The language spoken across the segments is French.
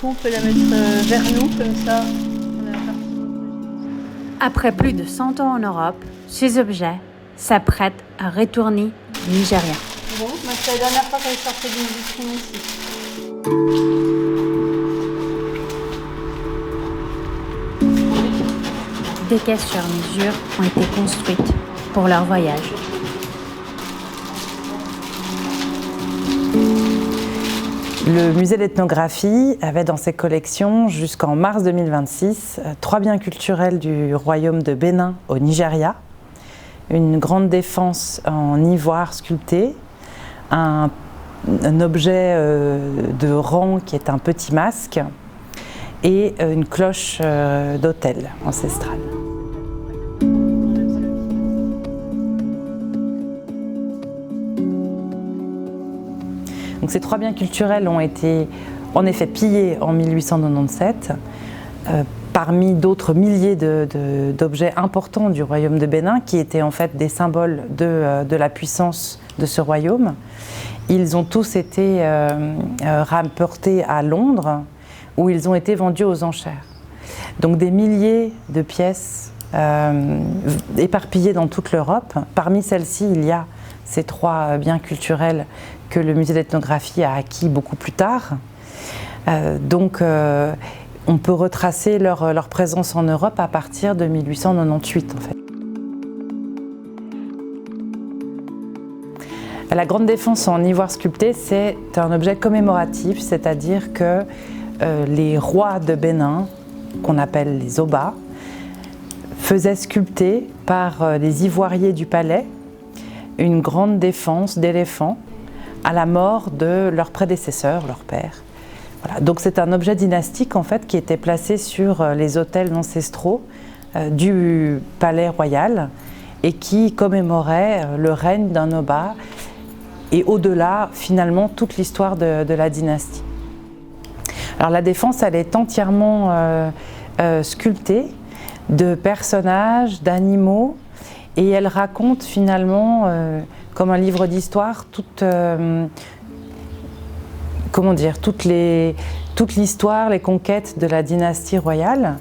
coup, on peut la mettre vers nous, comme ça. Après plus de 100 ans en Europe, ces objets s'apprêtent à retourner au Nigeria. Bon, c'est la dernière fois qu'elle sortait d'une vitrine ici. Des caisses sur mesure ont été construites pour leur voyage. Le musée d'ethnographie avait dans ses collections jusqu'en mars 2026 3 biens culturels du royaume de Bénin au Nigeria, une grande défense en ivoire sculpté, un objet de rang qui est un petit masque et une cloche d'autel ancestrale. Donc ces 3 biens culturels ont été en effet pillés en 1897, parmi d'autres milliers d'objets importants du royaume de Bénin, qui étaient en fait des symboles de la puissance de ce royaume. Ils ont tous été rapportés à Londres, où ils ont été vendus aux enchères. Donc des milliers de pièces éparpillées dans toute l'Europe. Parmi celles-ci, il y a ces 3 biens culturels que le musée d'ethnographie a acquis beaucoup plus tard. On peut retracer leur présence en Europe à partir de 1898 en fait. La grande défense en ivoire sculpté, c'est un objet commémoratif, c'est-à-dire que les rois de Bénin, qu'on appelle les Oba, faisaient sculpter par les ivoiriers du palais une grande défense d'éléphants à la mort de leur prédécesseur, leur père. Voilà. Donc c'est un objet dynastique en fait qui était placé sur les autels ancestraux du palais royal et qui commémorait le règne d'un Oba et au-delà finalement toute l'histoire de la dynastie. Alors la défense, elle est entièrement sculptée de personnages, d'animaux, et elle raconte finalement, comme un livre d'histoire, toute l'histoire, les conquêtes de la dynastie royale.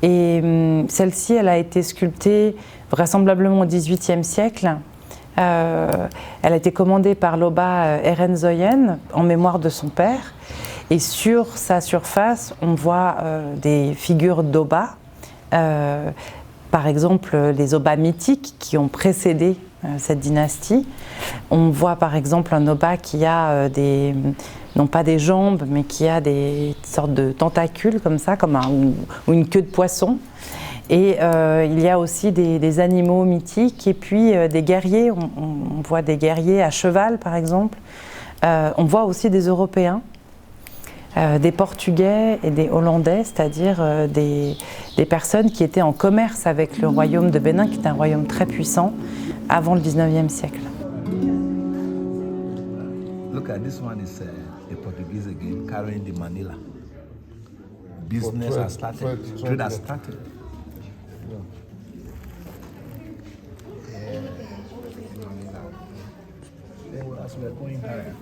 Et celle-ci, elle a été sculptée vraisemblablement au XVIIIe siècle. Elle a été commandée par l'Oba Erenzoyen en mémoire de son père. Et sur sa surface, on voit des figures d'Oba, par exemple les Oba mythiques qui ont précédé cette dynastie. On voit par exemple un Oba qui a non pas des jambes, mais qui a des sortes de tentacules comme ça, ou une queue de poisson. Et il y a aussi des animaux mythiques et puis des guerriers. On voit des guerriers à cheval par exemple. On voit aussi des Européens. Des Portugais et des Hollandais, c'est-à-dire des personnes qui étaient en commerce avec le royaume de Bénin, qui est un royaume très puissant, avant le 19e siècle. Look at this one is a Portuguese again carrying the Manila. Business has started. Trade has started. As we're going higher.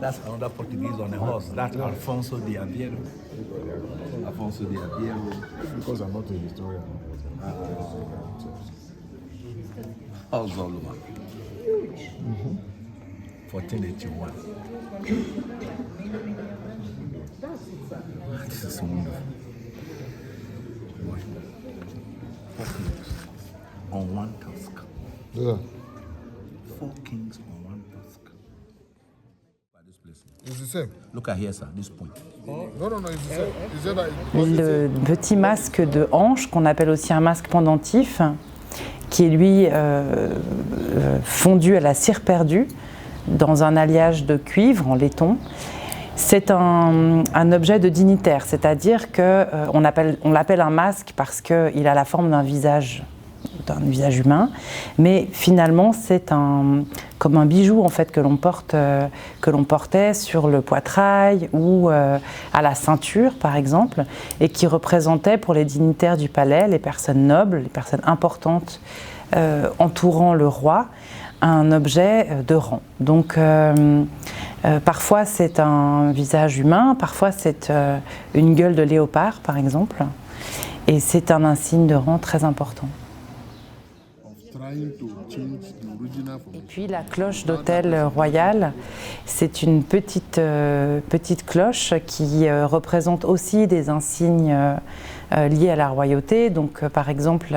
That's another Portuguese on a horse. That's Alfonso de Aviero. Alfonso de Aviero. Because I'm not a historian. Ozoluma. 1481. This is wonderful. 4 kings on one tusk. Yeah. 4 kings on one tusk. It's the same. Look at here, sir, this point. No, it's the same. Is that Le petit masque de hanche, qu'on appelle aussi un masque pendentif, qui est lui fondu à la cire perdue dans un alliage de cuivre en laiton. C'est un objet de dignitaire, c'est-à-dire qu'on l'appelle un masque parce qu'il a la forme d'un visage humain, mais finalement c'est comme un bijou en fait que l'on portait sur le poitrail ou à la ceinture par exemple, et qui représentait pour les dignitaires du palais, les personnes nobles, les personnes importantes entourant le roi, un objet de rang. Donc parfois c'est un visage humain, parfois c'est une gueule de léopard par exemple, et c'est un insigne de rang très important. Et puis la cloche d'hôtel royal, c'est une petite cloche qui représente aussi des insignes liés à la royauté. Donc par exemple,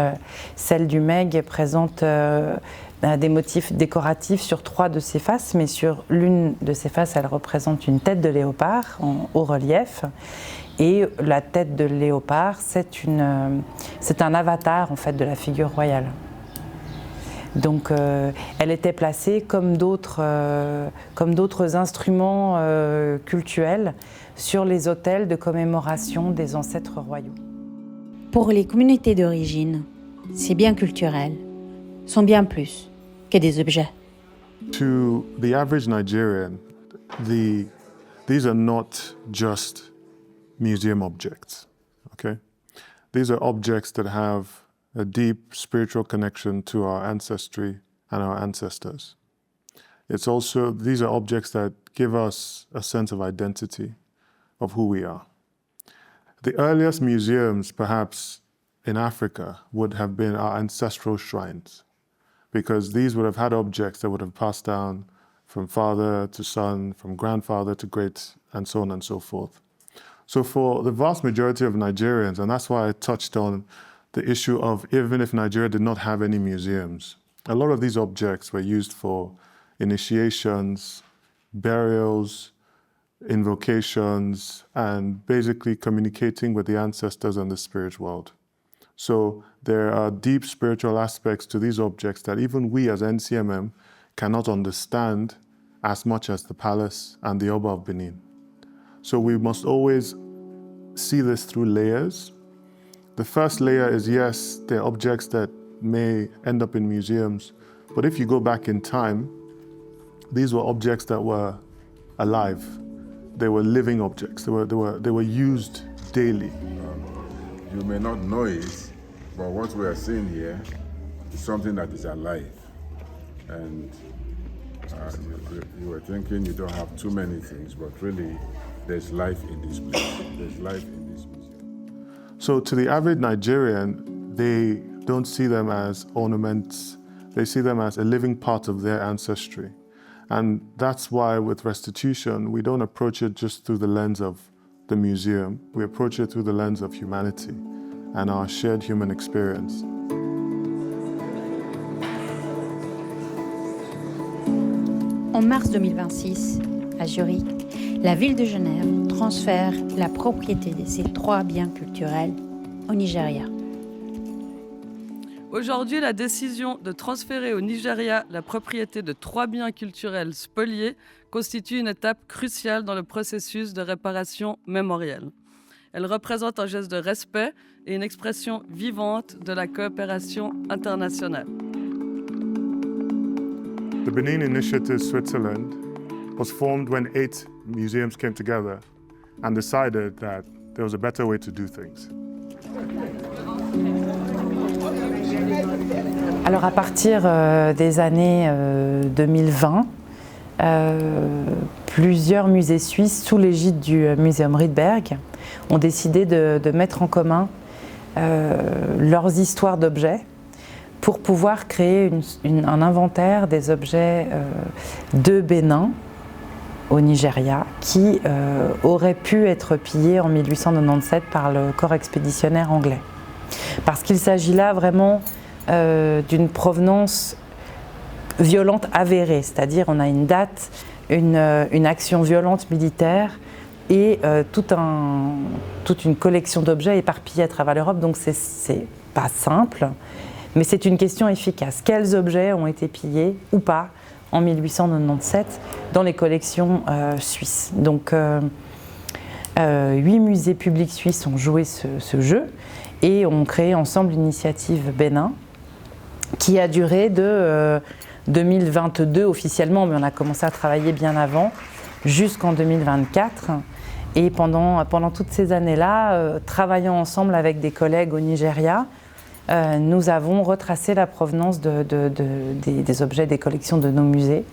celle du Meg présente des motifs décoratifs sur 3 de ses faces, mais sur l'une de ses faces, elle représente une tête de léopard en haut relief. Et la tête de léopard, c'est un avatar en fait de la figure royale. Donc elle était placée comme d'autres instruments cultuels sur les autels de commémoration des ancêtres royaux. Pour les communautés d'origine, ces biens culturels sont bien plus que des objets. To the average Nigerian, these are not just museum objects, okay? These are objects that have a deep spiritual connection to our ancestry and our ancestors. These are objects that give us a sense of identity of who we are. The earliest museums, perhaps in Africa, would have been our ancestral shrines, because these would have had objects that would have passed down from father to son, from grandfather to great, and so on and so forth. So for the vast majority of Nigerians, and that's why I touched on the issue of even if Nigeria did not have any museums, a lot of these objects were used for initiations, burials, invocations, and basically communicating with the ancestors and the spirit world. So there are deep spiritual aspects to these objects that even we as NCMM cannot understand as much as the palace and the Oba of Benin. So we must always see this through layers. The first layer is, yes, they're objects that may end up in museums, but if you go back in time, these were objects that were alive. They were living objects. They were used daily. You may not know it, but what we are seeing here is something that is alive. And you were thinking you don't have too many things, but really there's life in this place. There's life in this museum. So to the average Nigerian, they don't see them as ornaments. They see them as a living part of their ancestry. And that's why with restitution, we don't approach it just through the lens of the museum. We approach it through the lens of humanity and our shared human experience. En mars 2026, à Zurich, la ville de Genève transfère la propriété de ces 3 biens culturels au Nigeria. Aujourd'hui, la décision de transférer au Nigeria la propriété de 3 biens culturels spoliés constitue une étape cruciale dans le processus de réparation mémorielle. Elle représente un geste de respect et une expression vivante de la coopération internationale. The Benin Initiative Switzerland was formed when 8 museums came together and decided that there was a better way to do things. Alors à partir des années 2020, plusieurs musées suisses, sous l'égide du Muséum Rydberg, ont décidé de mettre en commun leurs histoires d'objets pour pouvoir créer un inventaire des objets de Bénin au Nigeria qui auraient pu être pillés en 1897 par le corps expéditionnaire anglais. Parce qu'il s'agit là vraiment d'une provenance violente avérée, c'est-à-dire on a une date, une action violente militaire et toute une collection d'objets éparpillés à travers l'Europe, donc c'est pas simple, mais c'est une question efficace. Quels objets ont été pillés ou pas en 1897 dans les collections suisses? Donc 8 musées publics suisses ont joué ce jeu et ont créé ensemble l'initiative Bénin qui a duré de 2022 officiellement, mais on a commencé à travailler bien avant, jusqu'en 2024. Et pendant toutes ces années-là, travaillant ensemble avec des collègues au Nigeria, nous avons retracé la provenance des objets des collections de nos musées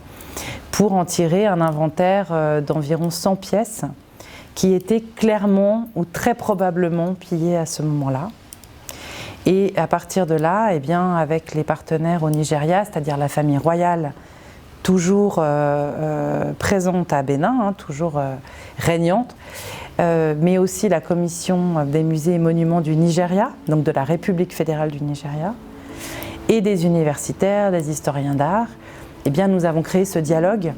pour en tirer un inventaire d'environ 100 pièces qui étaient clairement ou très probablement pillées à ce moment-là. Et à partir de là, eh bien, avec les partenaires au Nigeria, c'est-à-dire la famille royale, toujours présente à Bénin, toujours régnante, mais aussi la commission des musées et monuments du Nigeria, donc de la République fédérale du Nigeria, et des universitaires, des historiens d'art, eh bien, nous avons créé ce dialogue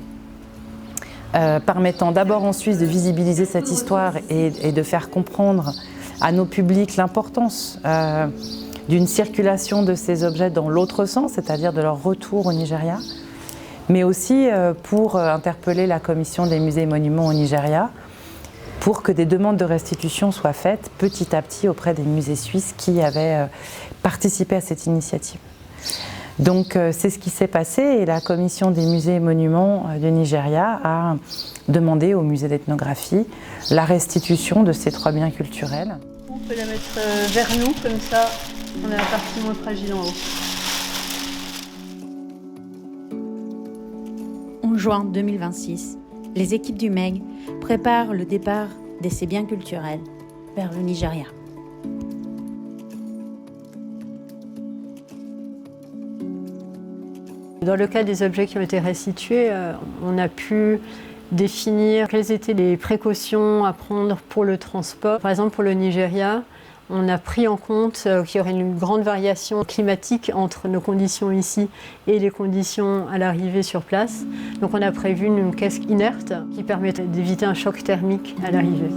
permettant d'abord en Suisse de visibiliser cette histoire et de faire comprendre à nos publics l'importance d'une circulation de ces objets dans l'autre sens, c'est-à-dire de leur retour au Nigeria, mais aussi pour interpeller la commission des musées et monuments au Nigeria pour que des demandes de restitution soient faites petit à petit auprès des musées suisses qui avaient participé à cette initiative. Donc c'est ce qui s'est passé et la commission des musées et monuments du Nigeria a demandé au musée d'ethnographie la restitution de ces 3 biens culturels. On peut la mettre vers nous, comme ça on a la partie moins fragile en haut. En juin 2026, les équipes du MEG préparent le départ de ces biens culturels vers le Nigeria. Dans le cas des objets qui ont été restitués, on a pu définir quelles étaient les précautions à prendre pour le transport. Par exemple, pour le Nigeria, on a pris en compte qu'il y aurait une grande variation climatique entre nos conditions ici et les conditions à l'arrivée sur place. Donc on a prévu une caisse inerte qui permet d'éviter un choc thermique à l'arrivée.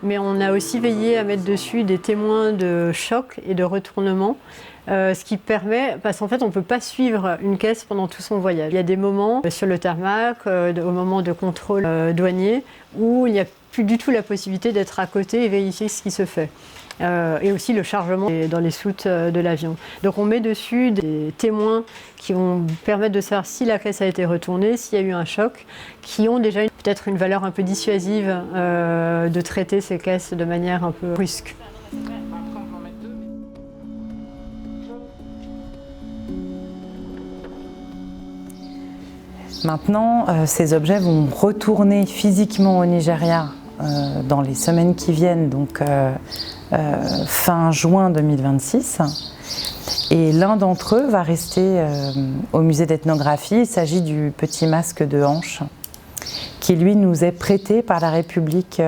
Mais on a aussi veillé à mettre dessus des témoins de choc et de retournement, ce qui permet, parce qu'en fait on ne peut pas suivre une caisse pendant tout son voyage. Il y a des moments sur le tarmac, au moment de contrôle douanier, où il n'y a plus du tout la possibilité d'être à côté et vérifier ce qui se fait. Et aussi le chargement dans les soutes de l'avion. Donc on met dessus des témoins qui vont permettre de savoir si la caisse a été retournée, s'il y a eu un choc, qui ont déjà peut-être une valeur un peu dissuasive de traiter ces caisses de manière un peu brusque. Maintenant, ces objets vont retourner physiquement au Nigeria dans les semaines qui viennent, donc fin juin 2026. Et l'un d'entre eux va rester au musée d'ethnographie. Il s'agit du petit masque de hanche qui, lui, nous est prêté par la République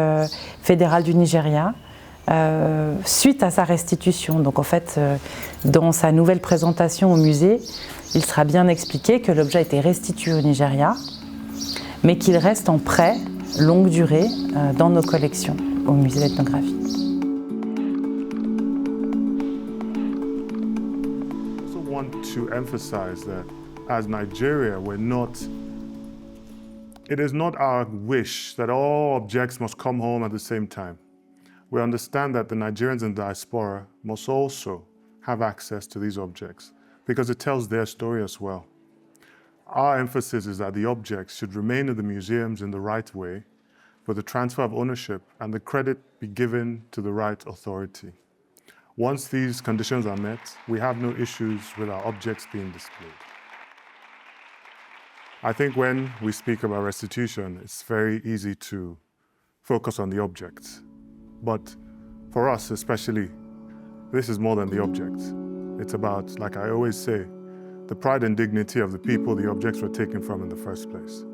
fédérale du Nigeria suite à sa restitution. Donc en fait, dans sa nouvelle présentation au musée, il sera bien expliqué que l'objet a été restitué au Nigeria, mais qu'il reste en prêt longue durée dans nos collections au musée d'ethnographie. I also want to emphasize that as Nigeria, it is not our wish that all objects must come home at the same time. We understand that the Nigerians in diaspora must also have access to these objects because it tells their story as well. Our emphasis is that the objects should remain in the museums in the right way, for the transfer of ownership and the credit be given to the right authority. Once these conditions are met, we have no issues with our objects being displayed. I think when we speak about restitution, it's very easy to focus on the objects. But for us especially, this is more than the objects. It's about, like I always say, the pride and dignity of the people the objects were taken from in the first place.